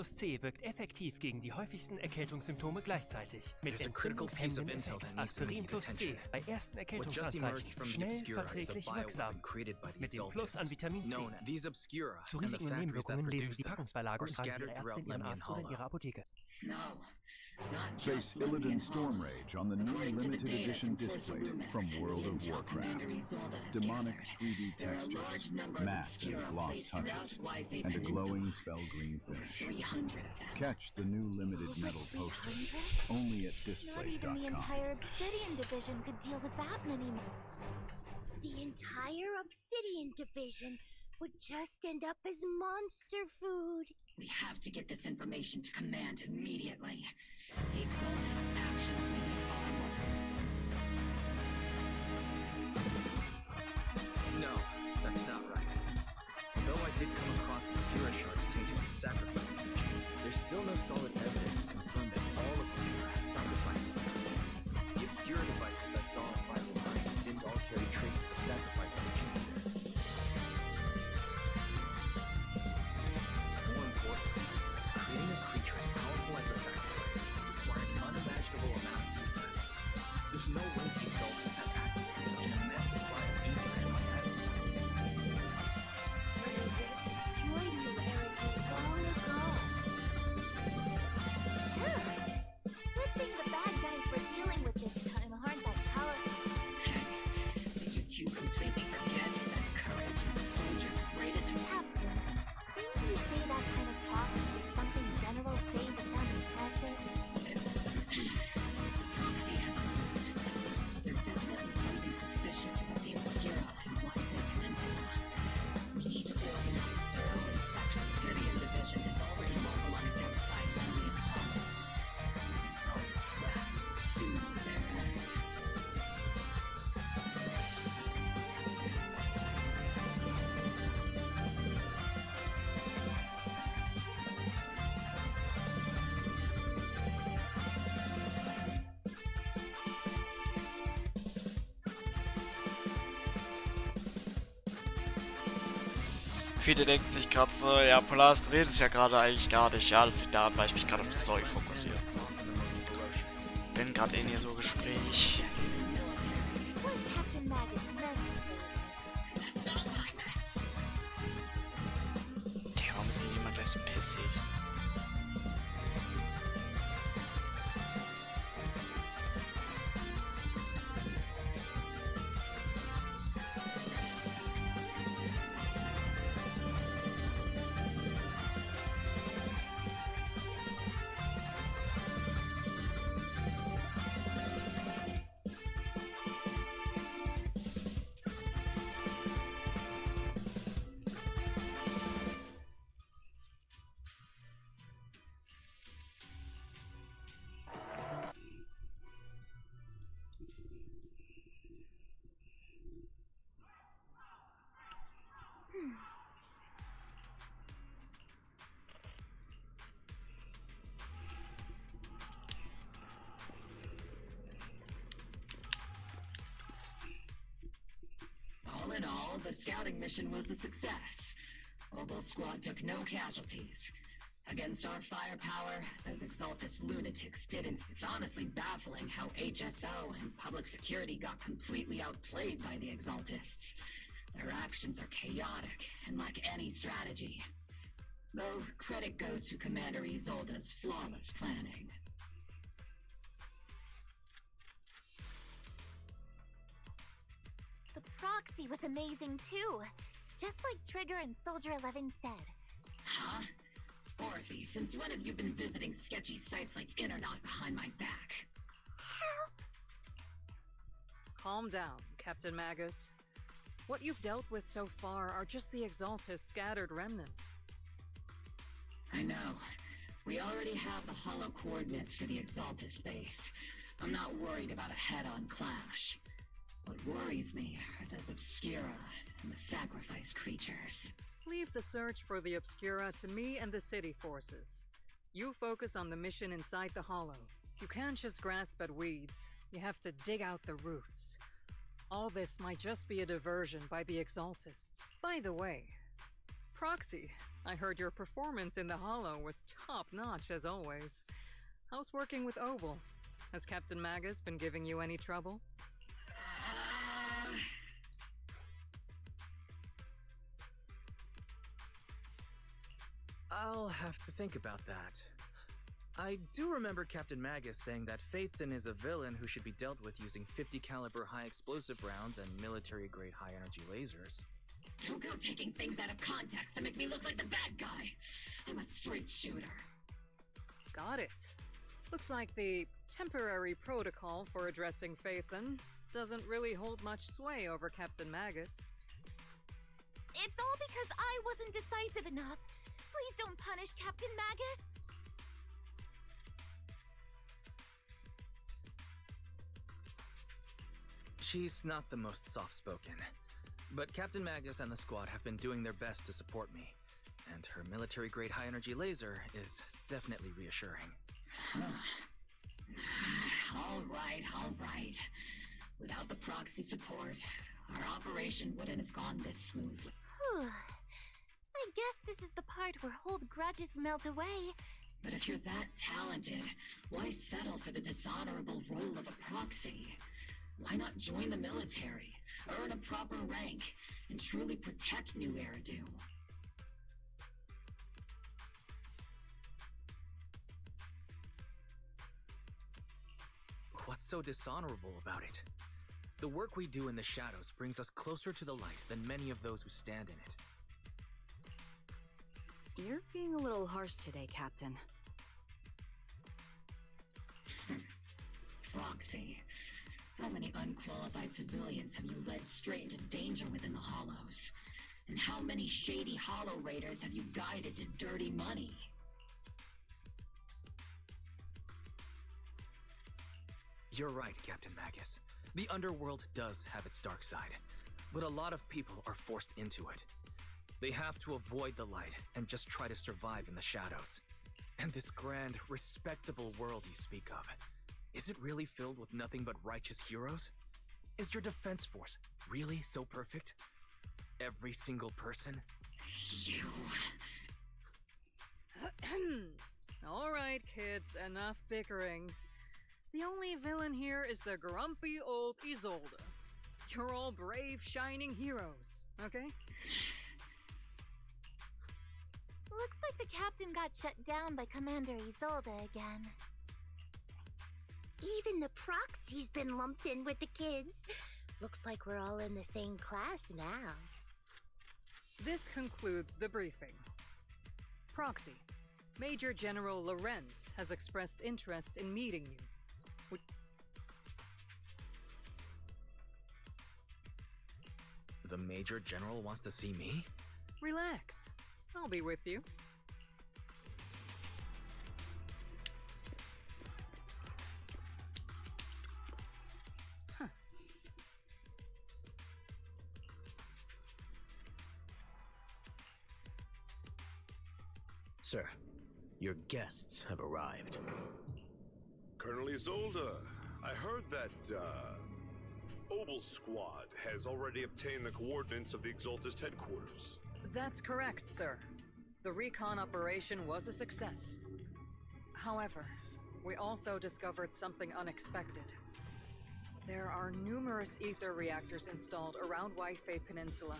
plus C wirkt effektiv gegen die häufigsten Erkältungssymptome gleichzeitig. Mit entzündungshemmendem Effekt. Aspirin plus C bei ersten Erkältungsanzeichen schnell, verträglich, wirksam. Mit dem Plus an Vitamin C. Zu Risiken und Nebenwirkungen lesen Sie die Packungsbeilage und fragen Sie Ihre Ärztin, Ihren Arzt oder in Ihrer Apotheke. Face Illidan Storm Rage on the new limited edition display from World of Warcraft. Demonic 3D textures, matte and gloss touches, and a glowing fell green finish. Catch the new limited metal poster only at display.com. Not even the entire Obsidian division could deal with that many. The entire Obsidian division would just end up as monster food. We have to get this information to Command immediately. The Exaltist's actions may be far more. No, that's not right. Though I did come across Obscura shards tainted with sacrifice energy, there's still no solid evidence to confirm that all Obscura have sacrifices energy. The Obscura devices I saw in Final Lines didn't all carry traces of sacrifice energy either. More importantly, creating a creature as powerful as the sacrifice required an unimaginable amount of effort. There's no way the Exaltists have access to such an immense supply of ether in my head. Destroyed you, Eric, long ago. Good thing the bad guys we're dealing with this time aren't that powerful. Did you two completely forget that courage is a soldier's greatest Captain, didn't you say that kind of talk was just something generals say to sound impressive? Proxy has a point. There's definitely something suspicious about the Obscura and what they're cleansing. We need to organize thorough inspection. Obsidian Division is already mobilized outside Lenlian Hollow. These Exaltist craft will soon be their end. Viele denken sich gerade so, ja, Polaris redet sich ja gerade eigentlich gar nicht. Ja, das liegt daran, weil ich mich gerade auf die Story fokussiere. Bin gerade in hier so Gespräch. What Captain Magus meant to say was, Tja, warum ist denn jemand gleich so pissig? All in all, the scouting mission was a success. Oboe Squad took no casualties. Against our firepower, those Exaltist lunatics didn't. It's honestly baffling how HSO and public security got completely outplayed by the Exaltists. Their actions are chaotic and lack any strategy. Though credit goes to Commander Isolda's flawless planning. the proxy was amazing too. Just like Trigger and Soldier 11 said. Huh? Orphe, since when have you been visiting sketchy sites like Internaut behind my back? Calm down, Captain Magus. What you've dealt with so far are just the Exaltist scattered remnants. I know. We already have the hollow coordinates for the Exaltist base. I'm not worried about a head-on clash. What worries me are those Obscura and the sacrifice creatures. Leave the search for the Obscura to me and the city forces. You focus on the mission inside the hollow. You can't just grasp at weeds. You have to dig out the roots. All this might just be a diversion by the Exaltists. By the way, Proxy, I heard your performance in the Hollow was top-notch as always. How's working with Obel? Has Captain Magus been giving you any trouble? I'll have to think about that. I do remember Captain Magus saying that Phaethon is a villain who should be dealt with using 50 caliber high explosive rounds and military-grade high-energy lasers. Don't go taking things out of context to make me look like the bad guy. I'm a straight shooter. Got it. Looks like the temporary protocol for addressing Phaethon doesn't really hold much sway over Captain Magus. It's all because I wasn't decisive enough. Please don't punish Captain Magus. She's not the most soft-spoken, but Captain Magus and the squad have been doing their best to support me, and her military-grade high-energy laser is definitely reassuring. All right. Without the proxy support, our operation wouldn't have gone this smoothly. Whew. I guess this is the part where old grudges melt away. But if you're that talented, why settle for the dishonorable role of a proxy? Why not join the military, earn a proper rank, and truly protect New Eridu? What's so dishonorable about it? The work we do in the shadows brings us closer to the light than many of those who stand in it. You're being a little harsh today, Captain. Proxy. How many unqualified civilians have you led straight into danger within the Hollows? And how many shady Hollow Raiders have you guided to dirty money? You're right, Captain Magus. The underworld does have its dark side, but a lot of people are forced into it. They have to avoid the light and just try to survive in the shadows. And this grand, respectable world you speak of, is it really filled with nothing but righteous heroes? Is your defense force really so perfect? Every single person? You... All right, kids, enough bickering. The only villain here is the grumpy old Isolde. You're all brave, shining heroes, okay? Looks like the captain got shut down by Commander Isolde again. Even the proxy's been lumped in with the kids. Looks like we're all in the same class now. This concludes the briefing. Proxy, Major General Lorenz has expressed interest in meeting you. The Major General wants to see me? Relax. I'll be with you. Huh. Sir, your guests have arrived. Colonel Isolde, I heard that, Obel Squad has already obtained the coordinates of the Exaltist headquarters. That's correct, sir. The recon operation was a success. However, we also discovered something unexpected. There are numerous ether reactors installed around Heute Peninsula.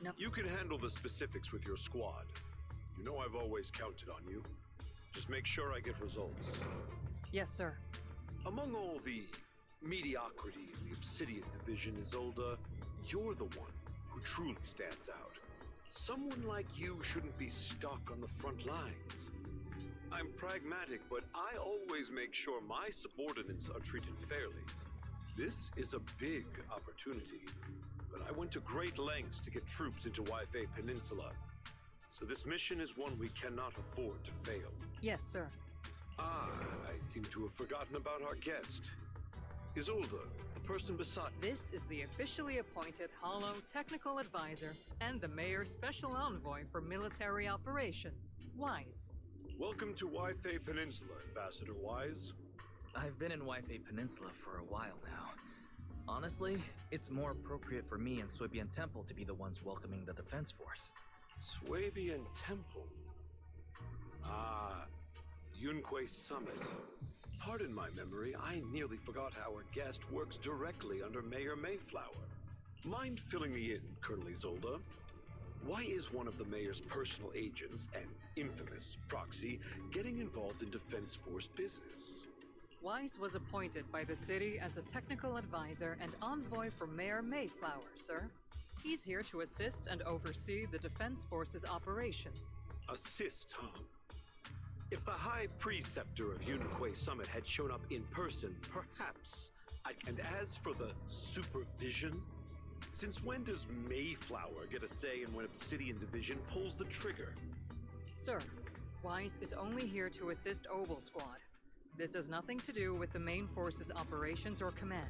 No. You can handle the specifics with your squad. You know I've always counted on you. Just make sure I get results. Yes, sir. Among all the mediocrity in the Obsidian Division, Isolde, you're the one who truly stands out. Someone like you shouldn't be stuck on the front lines. I'm pragmatic, but I always make sure my subordinates are treated fairly. This is a big opportunity, but I went to great lengths to get troops into Heute Peninsula. So this mission is one we cannot afford to fail. Yes, sir. Ah, I seem to have forgotten about our guest. Isolde, the person beside... This is the officially appointed Hollow Technical Advisor and the Mayor's Special Envoy for Military Operation, Wise. Welcome to Heute Peninsula, Ambassador Wise. I've been in Heute Peninsula for a while now. Honestly, it's more appropriate for me and Suibian Temple to be the ones welcoming the Defense Force. Swabian Temple. Ah, Yunque Summit. Pardon my memory, I nearly forgot our guest works directly under Mayor Mayflower. Mind filling me in, Colonel Isolde? Why is one of the mayor's personal agents, an infamous proxy, getting involved in Defense Force business? Wise was appointed by the city as a technical advisor and envoy for Mayor Mayflower, sir. He's here to assist and oversee the Defense Force's operation. Assist, huh? If the High Preceptor of Yunque Summit had shown up in person, perhaps. And as for the supervision? Since when does Mayflower get a say in when Obsidian Division pulls the trigger? Sir, Wise is only here to assist Obel Squad. This has nothing to do with the main force's operations or command.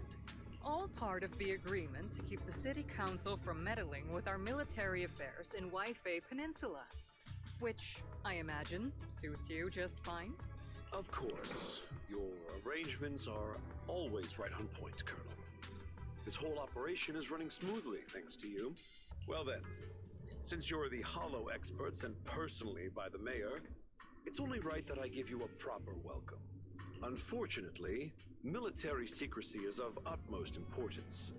All part of the agreement to keep the City Council from meddling with our military affairs in Waifei Peninsula. Which, I imagine, suits you just fine? Of course. Your arrangements are always right on point, Colonel. This whole operation is running smoothly, thanks to you. Well then, since you're the hollow experts and personally by the mayor, it's only right that I give you a proper welcome. Unfortunately, military secrecy is of utmost importance,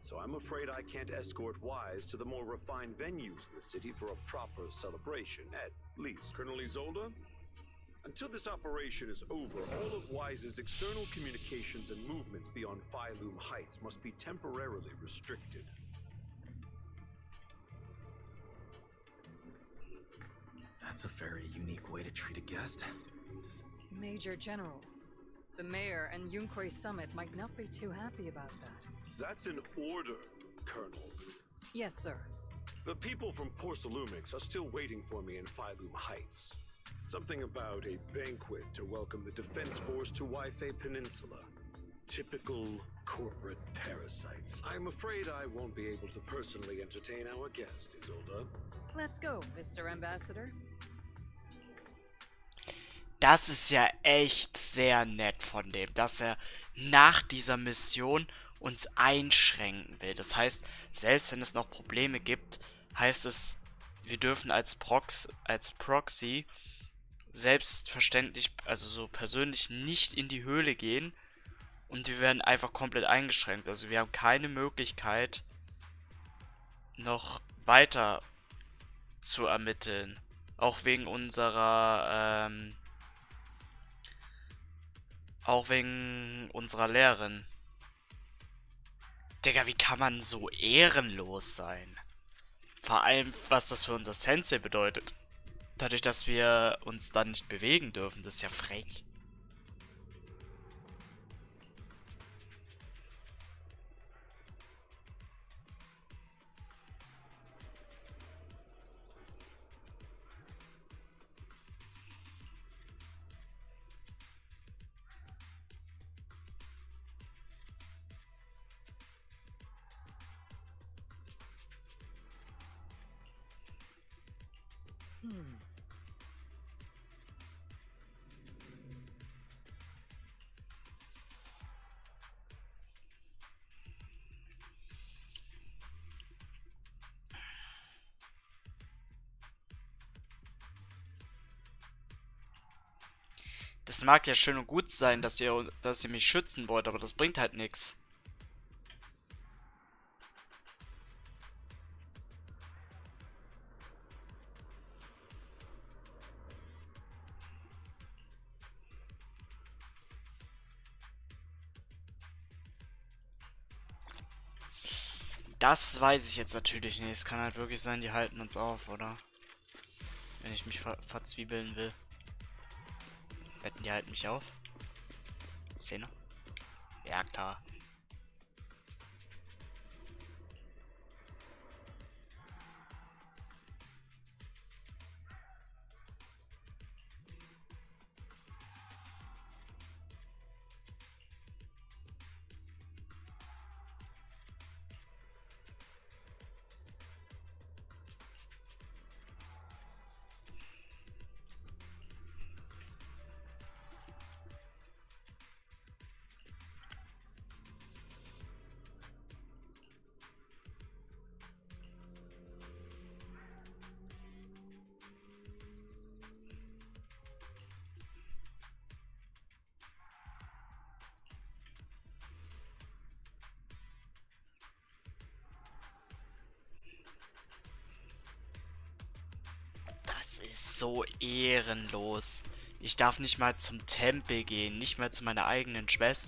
so I'm afraid I can't escort Wise to the more refined venues in the city for a proper celebration, at least. Colonel Isolde? Until this operation is over, all of Wise's external communications and movements beyond Phylum Heights must be temporarily restricted. That's a very unique way to treat a guest. Major General, the mayor and Yunque Summit might not be too happy about that. That's an order, Colonel. Yes, sir. The people from Porcelumix are still waiting for me in Phylum Heights. Something about a banquet to welcome the Defense Force to Waifei Peninsula. Typical corporate parasites. I'm afraid I won't be able to personally entertain our guest, Isolde. Let's go, Mr. Ambassador. Das ist ja echt sehr nett von dem, dass er nach dieser Mission uns einschränken will. Das heißt, selbst wenn es noch Probleme gibt, heißt es, wir dürfen als Proxy selbstverständlich, also so persönlich, nicht in die Höhle gehen und wir werden einfach komplett eingeschränkt. Also wir haben keine Möglichkeit, noch weiter zu ermitteln. Auch wegen unserer Lehrerin. Digga, wie kann man so ehrenlos sein? Vor allem, was das für unser Sensei bedeutet. Dadurch, dass wir uns dann nicht bewegen dürfen, das ist ja frech. Das mag ja schön und gut sein, dass ihr mich schützen wollt, aber das bringt halt nichts. Das weiß ich jetzt natürlich nicht. Es kann halt wirklich sein, die halten uns auf, oder? Wenn ich mich verzwiebeln will. Wetten, die halten mich auf? 10er? Ja, klar. Das ist so ehrenlos. Ich darf nicht mal zum Tempel gehen, nicht mal zu meiner eigenen Schwester.